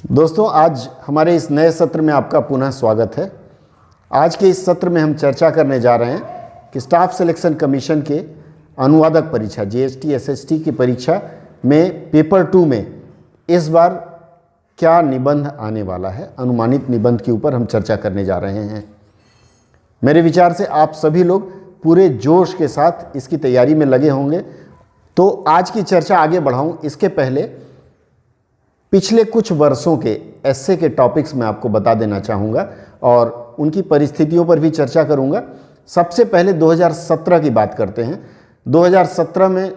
दोस्तों, आज हमारे इस नए सत्र में आपका पुनः स्वागत है। आज के इस सत्र में हम चर्चा करने जा रहे हैं कि स्टाफ सिलेक्शन कमीशन के अनुवादक परीक्षा जीएसटी एसएसटी की परीक्षा में पेपर 2 में इस बार क्या निबंध आने वाला है, अनुमानित निबंध के ऊपर हम चर्चा करने जा रहे हैं। मेरे विचार से आप सभी लोग पूरे जोश के साथ इसकी तैयारी में लगे होंगे। तो आज की चर्चा आगे बढ़ाऊं इसके पहले पिछले कुछ वर्षों के एस्से के टॉपिक्स मैं आपको बता देना चाहूँगा और उनकी परिस्थितियों पर भी चर्चा करूँगा। सबसे पहले 2017 की बात करते हैं। 2017 में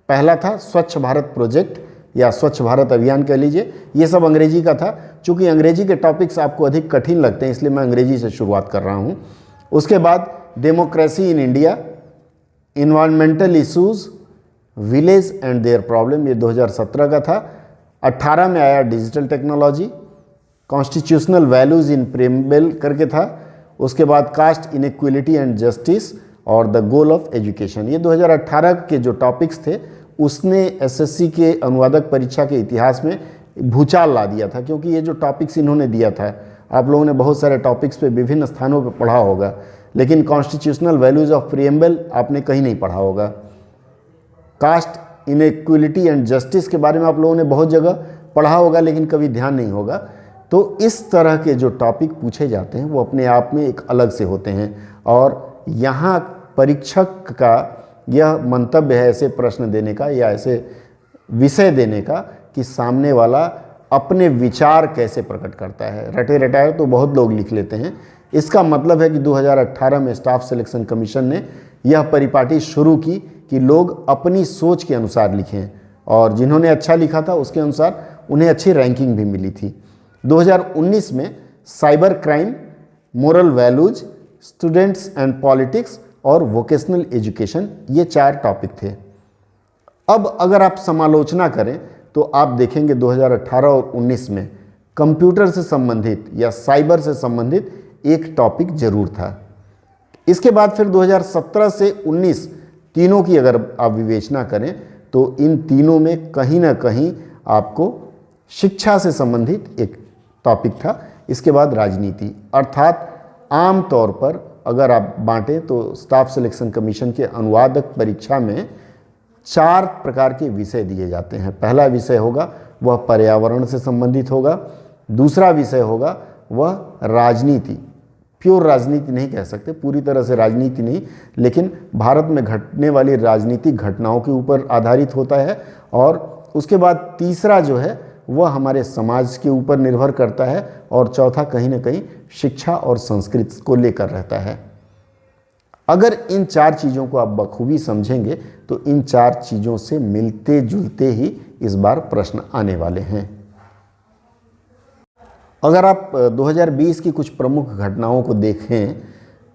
पहला था स्वच्छ भारत प्रोजेक्ट या स्वच्छ भारत अभियान कह लीजिए। ये सब अंग्रेजी का था। चूँकि अंग्रेजी के टॉपिक्स आपको अधिक कठिन लगते हैं इसलिए मैं अंग्रेजी से शुरुआत कर रहा हूँ। उसके बाद democracy in India, environmental issues, village and their problem, ये 2017 का था। 18 में आया डिजिटल टेक्नोलॉजी, कॉन्स्टिट्यूशनल वैल्यूज़ इन प्रीएम्बल करके था। उसके बाद कास्ट इनइक्वलिटी एंड जस्टिस और द गोल ऑफ एजुकेशन, ये 2018 के जो टॉपिक्स थे उसने एसएससी के अनुवादक परीक्षा के इतिहास में भूचाल ला दिया था। क्योंकि ये जो टॉपिक्स इन्होंने दिया था, आप लोगों ने बहुत सारे टॉपिक्स पे विभिन्न स्थानों पे पढ़ा होगा, लेकिन कॉन्स्टिट्यूशनल वैल्यूज़ ऑफ प्रीएम्बल आपने कहीं नहीं पढ़ा होगा। कास्ट इनइक्वलिटी एंड जस्टिस के बारे में आप लोगों ने बहुत जगह पढ़ा होगा लेकिन कभी ध्यान नहीं होगा। तो इस तरह के जो टॉपिक पूछे जाते हैं वो अपने आप में एक अलग से होते हैं और यहाँ परीक्षक का यह मंतव्य है ऐसे प्रश्न देने का या ऐसे विषय देने का कि सामने वाला अपने विचार कैसे प्रकट करता है। रटे रटाए तो बहुत लोग लिख लेते हैं। इसका मतलब है कि 2018 में स्टाफ सिलेक्शन कमीशन ने यह परिपाटी शुरू की कि लोग अपनी सोच के अनुसार लिखें और जिन्होंने अच्छा लिखा था उसके अनुसार उन्हें अच्छी रैंकिंग भी मिली थी। 2019 में cyber crime, moral values, students and politics और वोकेशनल एजुकेशन, ये 4 टॉपिक थे। अब अगर आप समालोचना करें तो आप देखेंगे 2018 और 19 में कंप्यूटर से संबंधित या साइबर से संबंधित एक टॉपिक जरूर था। इसके बाद फिर 2017 से 19 तीनों की अगर आप विवेचना करें तो इन तीनों में कहीं ना कहीं आपको शिक्षा से संबंधित एक टॉपिक था। इसके बाद राजनीति, अर्थात आम तौर पर अगर आप बांटें तो स्टाफ सिलेक्शन कमीशन के अनुवादक परीक्षा में 4 प्रकार के विषय दिए जाते हैं। पहला विषय होगा वह पर्यावरण से संबंधित होगा। दूसरा विषय होगा वह राजनीति, प्योर राजनीति नहीं कह सकते, पूरी तरह से राजनीति नहीं, लेकिन भारत में घटने वाली राजनीतिक घटनाओं के ऊपर आधारित होता है। और उसके बाद तीसरा जो है वह हमारे समाज के ऊपर निर्भर करता है और चौथा कहीं ना कहीं शिक्षा और संस्कृति को लेकर रहता है। अगर इन 4 चीज़ों को आप बखूबी समझेंगे तो इन 4 चीज़ों से मिलते जुलते ही इस बार प्रश्न आने वाले हैं। अगर आप 2020 की कुछ प्रमुख घटनाओं को देखें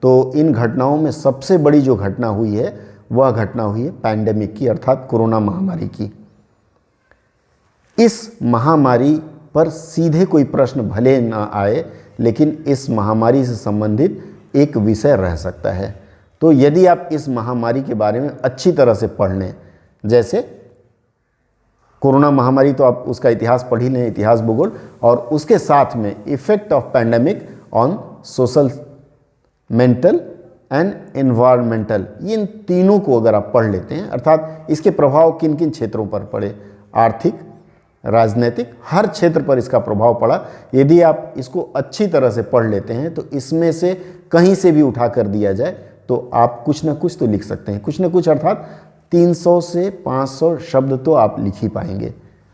तो इन घटनाओं में सबसे बड़ी जो घटना हुई है वह घटना हुई है पैंडेमिक की, अर्थात कोरोना महामारी की। इस महामारी पर सीधे कोई प्रश्न भले न आए लेकिन इस महामारी से संबंधित एक विषय रह सकता है। तो यदि आप इस महामारी के बारे में अच्छी तरह से पढ़ लें, जैसे कोरोना महामारी तो आप उसका इतिहास पढ़ ही लें, इतिहास भूगोल, और उसके साथ में effect of pandemic on social, mental and environmental, इन तीनों को अगर आप पढ़ लेते हैं, अर्थात इसके प्रभाव किन किन क्षेत्रों पर पड़े, आर्थिक, राजनीतिक, हर क्षेत्र पर इसका प्रभाव पड़ा। यदि आप इसको अच्छी तरह से पढ़ लेते हैं तो इसमें से कहीं से भी उठा कर दिया जाए तो आप कुछ ना कुछ तो लिख सकते हैं, कुछ ना कुछ, अर्थात 300 से 500 शब्द तो आप लिख ही पाएंगे।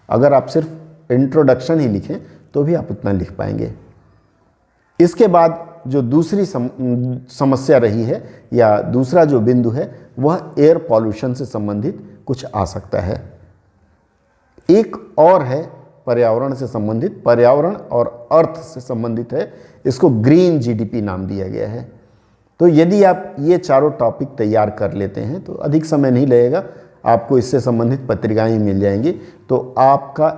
अगर आप सिर्फ इंट्रोडक्शन ही लिखें तो भी आप उतना लिख पाएंगे। इसके बाद जो दूसरी समस्या रही है या दूसरा जो बिंदु है वह एयर पॉल्यूशन से संबंधित कुछ आ सकता है। एक और है पर्यावरण से संबंधित, पर्यावरण और अर्थ से संबंधित है, इसको ग्रीन जीडीपी नाम दिया गया है। तो यदि आप ये चारों टॉपिक तैयार कर लेते हैं तो अधिक समय नहीं लगेगा, आपको इससे संबंधित पत्रिकाएं मिल जाएंगी। तो आपका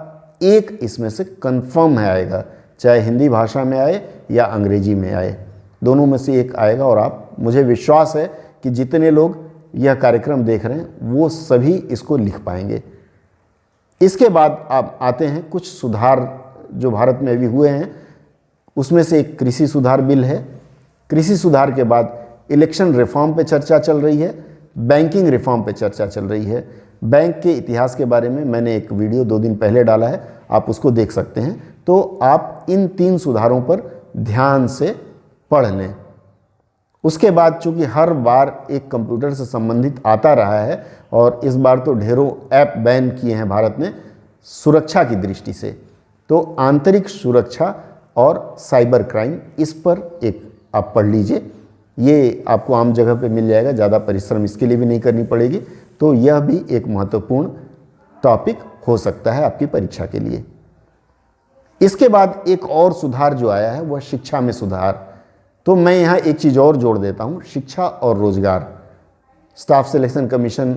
एक इसमें से कंफर्म है आएगा, चाहे हिंदी भाषा में आए या अंग्रेजी में आए, दोनों में से एक आएगा। और आप, मुझे विश्वास है कि जितने लोग यह कार्यक्रम देख रहे हैं वो सभी इसको लिख पाएंगे। इसके बाद आप आते हैं कुछ सुधार जो भारत में अभी हुए हैं उसमें से एक कृषि सुधार बिल है। कृषि सुधार के बाद इलेक्शन रिफॉर्म पे चर्चा चल रही है, बैंकिंग रिफॉर्म पे चर्चा चल रही है। बैंक के इतिहास के बारे में मैंने एक वीडियो 2 दिन पहले डाला है, आप उसको देख सकते हैं। तो आप इन 3 सुधारों पर ध्यान से पढ़ लें। उसके बाद चूंकि हर बार एक कंप्यूटर से संबंधित आता रहा है और इस बार तो ढेरों ऐप बैन किए हैं भारत ने सुरक्षा की दृष्टि से, तो आंतरिक सुरक्षा और साइबर क्राइम, इस पर एक आप पढ़ लीजिए। ये आपको आम जगह पे मिल जाएगा, ज़्यादा परिश्रम इसके लिए भी नहीं करनी पड़ेगी। तो यह भी एक महत्वपूर्ण टॉपिक हो सकता है आपकी परीक्षा के लिए। इसके बाद एक और सुधार जो आया है वह शिक्षा में सुधार। तो मैं यहाँ एक चीज़ और जोड़ देता हूँ, शिक्षा और रोजगार। स्टाफ सिलेक्शन कमीशन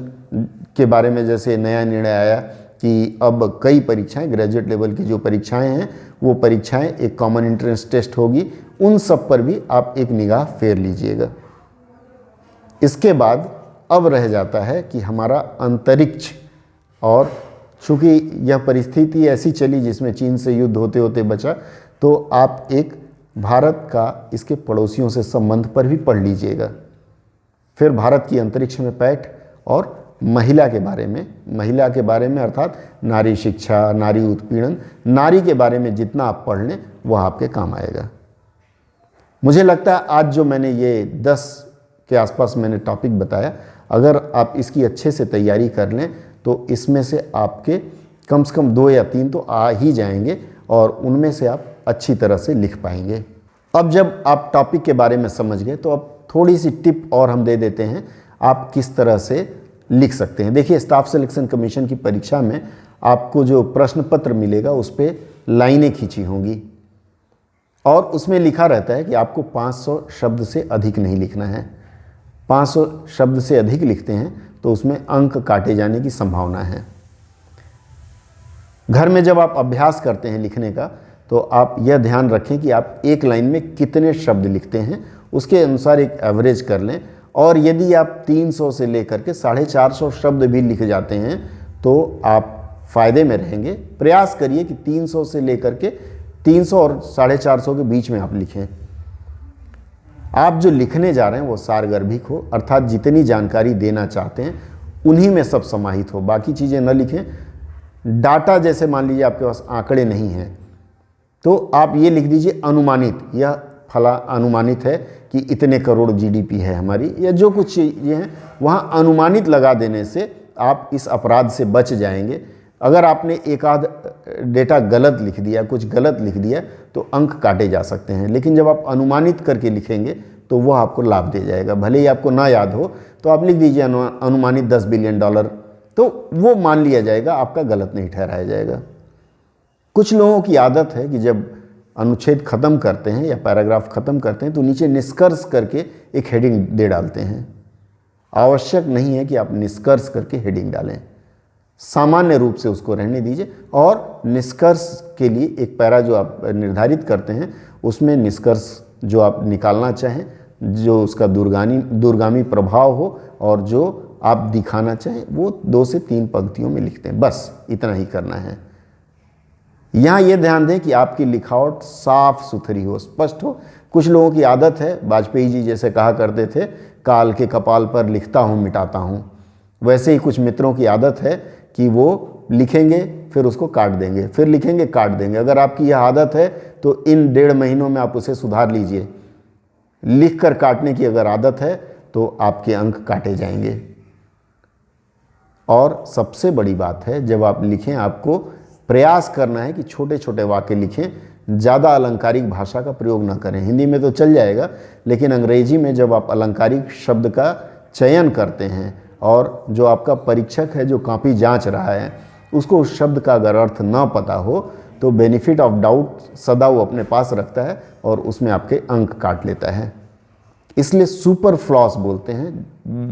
के बारे में जैसे नया निर्णय आया कि अब कई परीक्षाएं, ग्रेजुएट लेवल की जो परीक्षाएं हैं वो परीक्षाएं एक कॉमन एंट्रेंस टेस्ट होगी, उन सब पर भी आप एक निगाह फेर लीजिएगा। इसके बाद अब रह जाता है कि हमारा अंतरिक्ष, और चूँकि यह परिस्थिति ऐसी चली जिसमें चीन से युद्ध होते होते बचा, तो आप एक भारत का इसके पड़ोसियों से संबंध पर भी पढ़ लीजिएगा। फिर भारत की अंतरिक्ष में पैठ और महिला के बारे में अर्थात नारी शिक्षा, नारी उत्पीड़न, नारी के बारे में जितना आप पढ़ लें वह आपके काम आएगा। मुझे लगता है आज जो मैंने ये 10 के आसपास मैंने टॉपिक बताया, अगर आप इसकी अच्छे से तैयारी कर लें तो इसमें से आपके कम से कम 2 या 3 तो आ ही जाएंगे और उनमें से आप अच्छी तरह से लिख पाएंगे। अब जब आप टॉपिक के बारे में समझ गए तो अब थोड़ी सी टिप और हम दे देते हैं आप किस तरह से लिख सकते हैं। देखिए, स्टाफ सिलेक्शन कमीशन की परीक्षा में आपको जो प्रश्न पत्र मिलेगा उस पर लाइनें खींची होंगी और उसमें लिखा रहता है कि आपको 500 शब्द से अधिक नहीं लिखना है। 500 शब्द से अधिक लिखते हैं तो उसमें अंक काटे जाने की संभावना है। घर में जब आप अभ्यास करते हैं लिखने का तो आप यह ध्यान रखें कि आप एक लाइन में कितने शब्द लिखते हैं, उसके अनुसार एक एवरेज कर लें। और यदि आप 300 से लेकर के 450 शब्द भी लिख जाते हैं तो आप फ़ायदे में रहेंगे। प्रयास करिए कि 300 से लेकर के 300 और 450 के बीच में आप लिखें। आप जो लिखने जा रहे हैं वो सारगर्भिक हो, अर्थात जितनी जानकारी देना चाहते हैं उन्हीं में सब समाहित हो, बाकी चीज़ें न लिखें। डाटा जैसे मान लीजिए आपके पास आंकड़े नहीं हैं तो आप ये लिख दीजिए अनुमानित, यह फला अनुमानित है कि इतने करोड़ जीडीपी है हमारी, या जो कुछ चीज़ें हैं वहाँ अनुमानित लगा देने से आप इस अपराध से बच जाएंगे। अगर आपने एक आध डेटा गलत लिख दिया, कुछ गलत लिख दिया तो अंक काटे जा सकते हैं, लेकिन जब आप अनुमानित करके लिखेंगे तो वह आपको लाभ दे जाएगा। भले ही आपको ना याद हो तो आप लिख दीजिए अनुमानित $10 बिलियन, तो वो मान लिया जाएगा, आपका गलत नहीं ठहराया जाएगा। कुछ लोगों की आदत है कि जब अनुच्छेद ख़त्म करते हैं या पैराग्राफ ख़त्म करते हैं तो नीचे निष्कर्ष करके एक हेडिंग दे डालते हैं। आवश्यक नहीं है कि आप निष्कर्ष करके हेडिंग डालें, सामान्य रूप से उसको रहने दीजिए और निष्कर्ष के लिए एक पैरा जो आप निर्धारित करते हैं उसमें निष्कर्ष जो आप निकालना चाहें, जो उसका दूरगामी प्रभाव हो और जो आप दिखाना चाहें वो 2 से 3 पंक्तियों में लिखते हैं, बस इतना ही करना है। यहाँ ये ध्यान दें कि आपकी लिखावट साफ सुथरी हो, स्पष्ट हो। कुछ लोगों की आदत है, वाजपेयी जी जैसे कहा करते थे, काल के कपाल पर लिखता हूँ मिटाता हूँ, वैसे ही कुछ मित्रों की आदत है कि वो लिखेंगे फिर उसको काट देंगे, फिर लिखेंगे काट देंगे। अगर आपकी यह आदत है तो इन 1.5 महीनों में आप उसे सुधार लीजिए। लिख कर काटने की अगर आदत है तो आपके अंक काटे जाएंगे। और सबसे बड़ी बात है, जब आप लिखें आपको प्रयास करना है कि छोटे छोटे वाक्य लिखें, ज़्यादा अलंकारिक भाषा का प्रयोग ना करें। हिंदी में तो चल जाएगा, लेकिन अंग्रेजी में जब आप अलंकारिक शब्द का चयन करते हैं और जो आपका परीक्षक है जो कॉपी जांच रहा है उसको उस शब्द का अगर अर्थ ना पता हो तो बेनिफिट ऑफ डाउट सदा वो अपने पास रखता है और उसमें आपके अंक काट लेता है। इसलिए सुपर फ्लॉस बोलते हैं,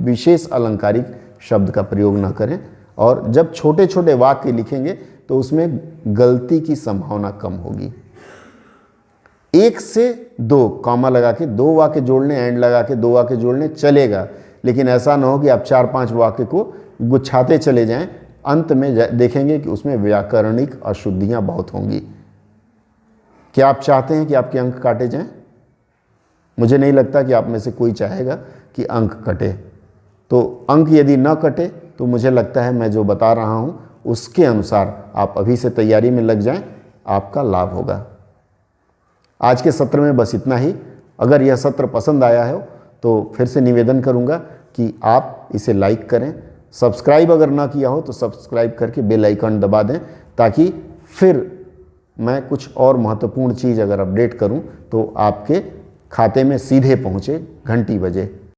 विशेष अलंकारिक शब्द का प्रयोग ना करें। और जब छोटे छोटे वाक्य लिखेंगे तो उसमें गलती की संभावना कम होगी। 1 से 2 कॉमा लगा के 2 वाक्य जोड़ने, एंड लगा के 2 वाक्य जोड़ने चलेगा, लेकिन ऐसा ना हो कि आप 4-5 वाक्य को गुच्छाते चले जाएं। अंत में देखेंगे कि उसमें व्याकरणिक अशुद्धियां बहुत होंगी। क्या आप चाहते हैं कि आपके अंक काटे जाएं? मुझे नहीं लगता कि आप में से कोई चाहेगा कि अंक कटे। तो अंक यदि न कटे तो मुझे लगता है मैं जो बता रहा हूँ उसके अनुसार आप अभी से तैयारी में लग जाएं, आपका लाभ होगा। आज के सत्र में बस इतना ही। अगर यह सत्र पसंद आया हो तो फिर से निवेदन करूंगा कि आप इसे लाइक करें। सब्सक्राइब अगर ना किया हो तो सब्सक्राइब करके बेल आइकन दबा दें, ताकि फिर मैं कुछ और महत्वपूर्ण चीज़ अगर अपडेट करूं तो आपके खाते में सीधे पहुंचे, घंटी बजे।